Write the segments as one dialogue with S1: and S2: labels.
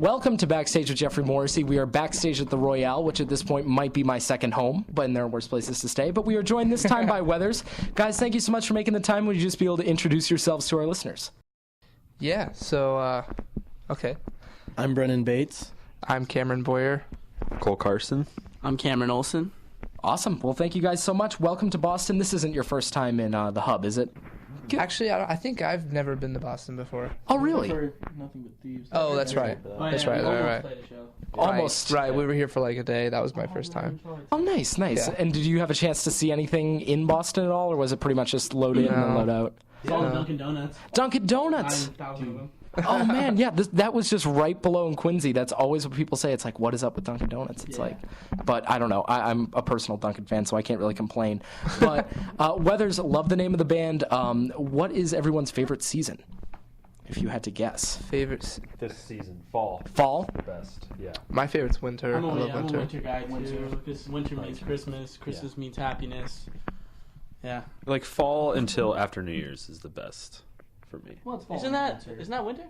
S1: Welcome to Backstage with Geoffrey Morrissey. We are backstage at the Royale, which at this point might be my second home, but there are worse places to stay. But we are joined this time by Weathers. Guys, thank you so much for making the time. Would you just be able to introduce yourselves to our listeners?
S2: Yeah, so, okay.
S3: I'm Brennan Bates.
S2: I'm Cameron Boyer.
S4: Cole Carson.
S5: I'm Cameron Olson.
S1: Awesome. Well, thank you guys so much. Welcome to Boston. This isn't your first time in the Hub, is it?
S2: Actually, I think I've never been to Boston before.
S1: Oh, really?
S3: Nothing but thieves.
S2: Oh, that's right. That's right, right.
S1: Almost.
S2: Right, we were here for like a day. That was my first time.
S1: Oh, nice.
S2: Yeah.
S1: And did you have a chance to see anything in Boston at all, or was it pretty much just load in and then load out?
S5: It's all the Dunkin' Donuts.
S1: Dunkin' Donuts!
S5: 9,000 of them.
S1: Oh, man, yeah, that was just right below in Quincy. That's always what people say. It's like, what is up with Dunkin' Donuts? It's like, but I don't know. I'm a personal Dunkin' fan, so I can't really complain. But Weathers, love the name of the band. What is everyone's favorite season, if you had to guess?
S2: Favorites?
S4: This season, fall.
S1: Fall?
S4: The best, yeah.
S2: My favorite's winter.
S5: I'm
S2: I love
S5: a
S2: winter.
S5: winter guy, too. Because winter means Christmas. Christmas means happiness. Yeah.
S4: Like fall until after New Year's is the best for me.
S5: Well, it's fall. Isn't that winter?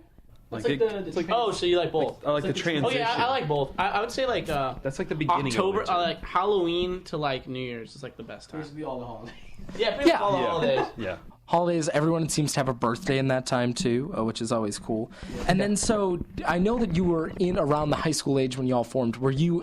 S4: Like
S5: It's like oh, so you like both?
S4: I like the transition.
S5: Oh yeah, I like both. I would say like
S4: That's like the beginning
S5: October,
S4: of winter.
S5: like Halloween to like New Year's is like the best time.
S3: Basically all the holidays.
S5: Yeah, pretty much
S1: Yeah.
S5: all the holidays.
S4: Yeah.
S1: Holidays, everyone seems to have a birthday in that time too, which is always cool. And then so I know that you were in around the high school age when you all formed. Did you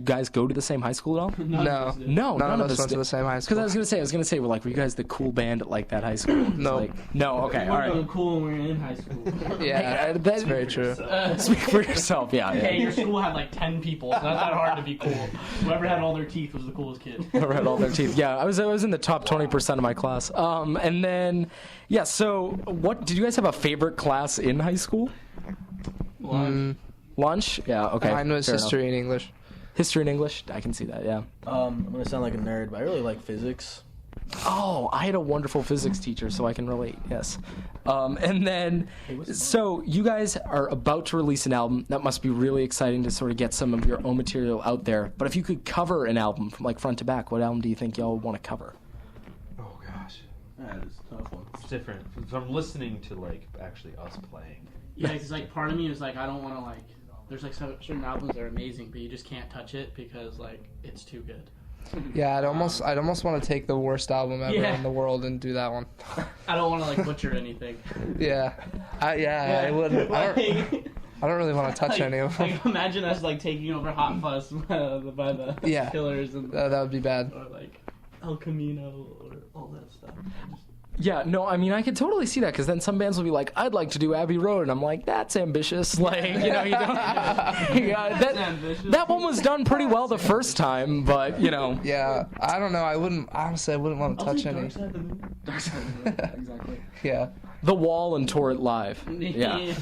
S1: guys go to the same high school at all?
S2: No.
S1: No,
S2: None of us
S1: us
S2: went to
S1: did.
S2: the same high school.
S1: Because I was gonna say, were you guys the cool band at like that high school? It's
S2: No.
S1: like, no. Okay.
S5: We
S1: All
S5: weren't
S1: right.
S5: cool when we were in high school.
S2: Yeah,
S1: That's
S2: that's very true.
S1: Speak for yourself. Yeah.
S5: Hey,
S1: Yeah.
S5: your school had like 10 people, so that's not hard to be cool. Whoever had all their teeth was the coolest kid.
S1: Never had all their teeth. Yeah, I was in the top 20% of my class. And then, yeah. So, what did you guys have a favorite class in high school? Lunch. Yeah. Okay.
S2: Mine was
S1: fair
S2: history
S1: enough.
S2: and English.
S1: History and English. I can see that. Yeah.
S3: I'm gonna sound like a nerd, but I really like physics.
S1: Oh, I had a wonderful physics teacher, so I can relate. Yes. And then, so you guys are about to release an album. That must be really exciting to sort of get some of your own material out there. But if you could cover an album from like front to back, what album do you think y'all want to cover?
S4: Oh gosh.
S3: That is a tough one.
S4: It's different from listening to like actually us playing.
S5: Yeah, because like part of me is like I don't want to like. There's like certain albums that are amazing, but you just can't touch it because like it's too good.
S2: Yeah, I'd almost want to take the worst album ever
S5: Yeah.
S2: in the world and do that one.
S5: I don't want to like butcher anything.
S2: Yeah, I wouldn't. I don't really want to touch any of them.
S5: Like, imagine us like taking over Hot Fuzz by the
S2: Yeah.
S5: Killers and
S2: That would be bad.
S5: or like El Camino or all that stuff.
S1: Yeah, no, I mean, I could totally see that, because then some bands will be like, I'd like to do Abbey Road, and I'm like, that's ambitious. Like, you don't... Yeah, that one was done pretty well the first time, but,
S2: Yeah, I don't know. I wouldn't want to touch any.
S1: Exactly.
S2: Yeah.
S1: The Wall and tour it live. Yeah.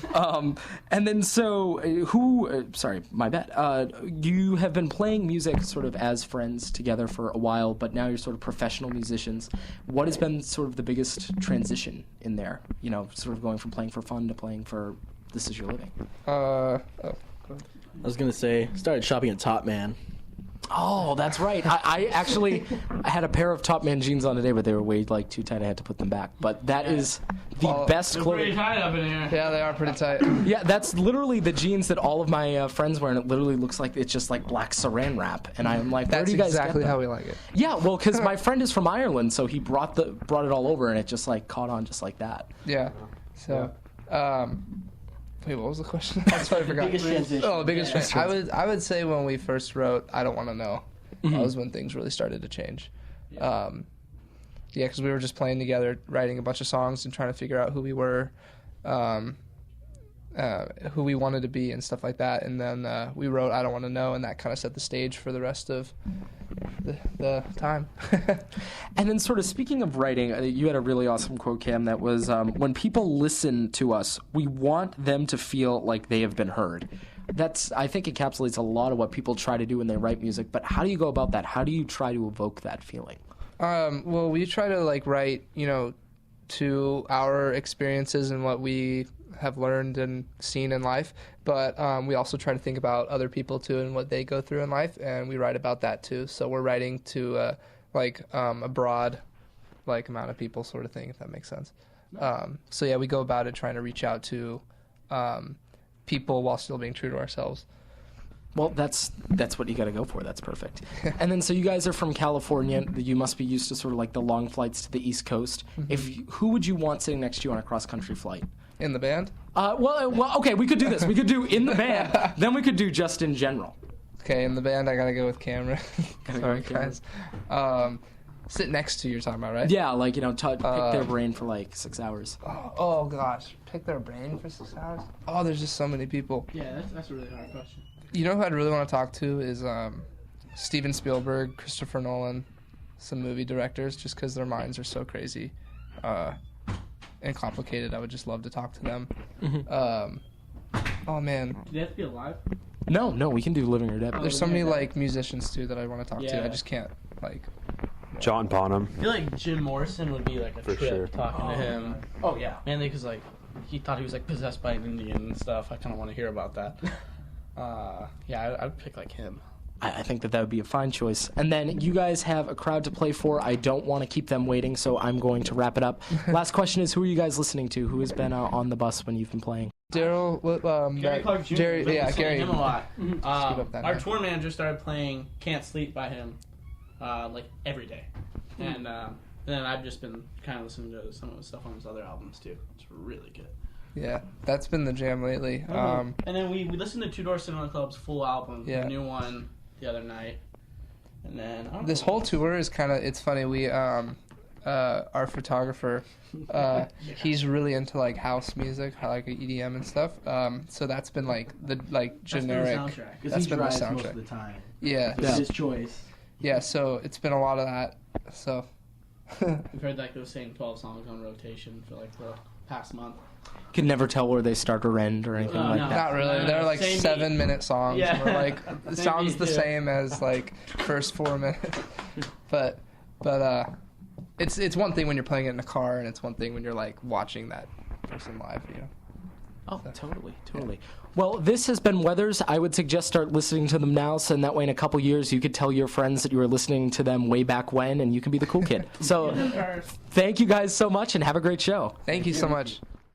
S1: And then sorry, my bad. You have been playing music sort of as friends together for a while, but now you're sort of professional musicians. What has been sort of the biggest transition in there? Sort of going from playing for fun to playing for this is your living.
S3: I was gonna say, started shopping at Top Man.
S1: Oh, that's right. I actually had a pair of Top Man jeans on today, but they were way too tight. I had to put them back. But that is the best
S5: They're pretty
S1: clothing.
S5: tight up in here.
S2: Yeah, they are pretty tight.
S1: Yeah, that's literally the jeans that all of my friends wear, and it literally looks like it's just like black saran wrap. And I'm like, where
S2: That's
S1: do you guys
S2: exactly
S1: get
S2: how
S1: them?
S2: we like it.
S1: Yeah, well, because my friend is from Ireland, so he brought it all over, and it just like caught on just like that.
S2: Yeah. So, wait, what was the question? I totally forgot.
S3: Biggest transition.
S2: Oh, biggest transition. I would say when we first wrote I Don't Want to Know, that was when things really started to change. Yeah, because we were just playing together, writing a bunch of songs and trying to figure out who we were, who we wanted to be and stuff like that. And then we wrote I Don't Want to Know, and that kind of set the stage for the rest of the time.
S1: And then sort of speaking of writing, you had a really awesome quote, Cam, that was, when people listen to us, we want them to feel like they have been heard. I think encapsulates a lot of what people try to do when they write music, but how do you go about that? How do you try to evoke that feeling?
S2: Well, we try to write, to our experiences and what we have learned and seen in life, but we also try to think about other people too and what they go through in life, and we write about that too. So we're writing to a broad amount of people, sort of thing, if that makes sense. So yeah, we go about it trying to reach out to people while still being true to ourselves.
S1: Well, that's what you got to go for. That's perfect. And then, so you guys are from California. You must be used to sort of like the long flights to the East Coast. Who would you want sitting next to you on a cross-country flight?
S2: In the band?
S1: Well, okay, we could do this. We could do in the band. Then we could do just in general.
S2: Okay, in the band, I gotta go with Cameron.
S1: Gotta go
S2: Sorry,
S1: with Cameron.
S2: guys. Sit next to you, you're talking about, right?
S1: Yeah, like, pick their brain for like 6 hours.
S2: Oh, gosh. Pick their brain for 6 hours? Oh, there's just so many people.
S5: Yeah, that's a really hard question.
S2: You know who I'd really want to talk to is Steven Spielberg, Christopher Nolan, some movie directors, just because their minds are so crazy and complicated. I would just love to talk to them. Oh, man.
S5: Do they have to be alive?
S1: No, we can do living or dead.
S2: There's so many, like, musicians, too, that I want to talk to.
S5: Yeah.
S2: I just can't, like...
S4: John Bonham.
S5: I feel like Jim Morrison would be like a
S4: For
S5: trip
S4: sure.
S5: talking to him.
S1: Oh, yeah.
S5: Mainly because like he thought he was like possessed by an Indian and stuff. I kind of want to hear about that. Yeah, I'd pick like him.
S1: I think that would be a fine choice. And then you guys have a crowd to play for. I don't want to keep them waiting, so I'm going to wrap it up. Last question is, who are you guys listening to? Who has been on the bus when you've been playing?
S2: Daryl,
S5: Gary Clark Jr.
S2: Jerry,
S5: Been
S2: yeah,
S5: listening to
S2: Gary.
S5: him a lot.
S2: Scoot up that
S5: Our
S2: high.
S5: tour manager started playing "Can't Sleep" by him, like every day, and then I've just been kind of listening to some of the stuff on his other albums too. It's really good.
S2: Yeah, that's been the jam lately.
S5: And then we listened to Two Door Cinema Club's full album,
S2: Yeah.
S5: the new one, the other night, and then I don't
S2: This
S5: know.
S2: whole tour is kind of, it's funny, we, our photographer, he's really into, like, house music, like EDM and stuff, so that's been, like, the, like, generic,
S5: That's been the soundtrack.
S3: Because
S2: That's
S3: he
S2: been the
S3: drives most
S2: soundtrack.
S3: of the time.
S2: yeah,
S3: It's his choice.
S2: yeah, so it's been a lot of that, so,
S5: We've heard like those same 12 songs on rotation for like the past month.
S1: Can never tell where they start or end or anything like
S5: no.
S1: that.
S2: not really,
S5: No,
S2: they're, like,
S5: same
S2: 7-minute songs,
S5: Yeah.
S2: where, like, it
S5: Same
S2: sounds
S5: beat,
S2: the
S5: too.
S2: same as, like, first 4 minutes, but, it's one thing when you're playing it in a car, and it's one thing when you're, like, watching that person live, you know.
S1: Oh, totally. Well, this has been Weathers. I would suggest start listening to them now, so in that way in a couple years you could tell your friends that you were listening to them way back when, and you can be the cool kid. So thank you guys so much, and have a great show.
S2: Thank you so much.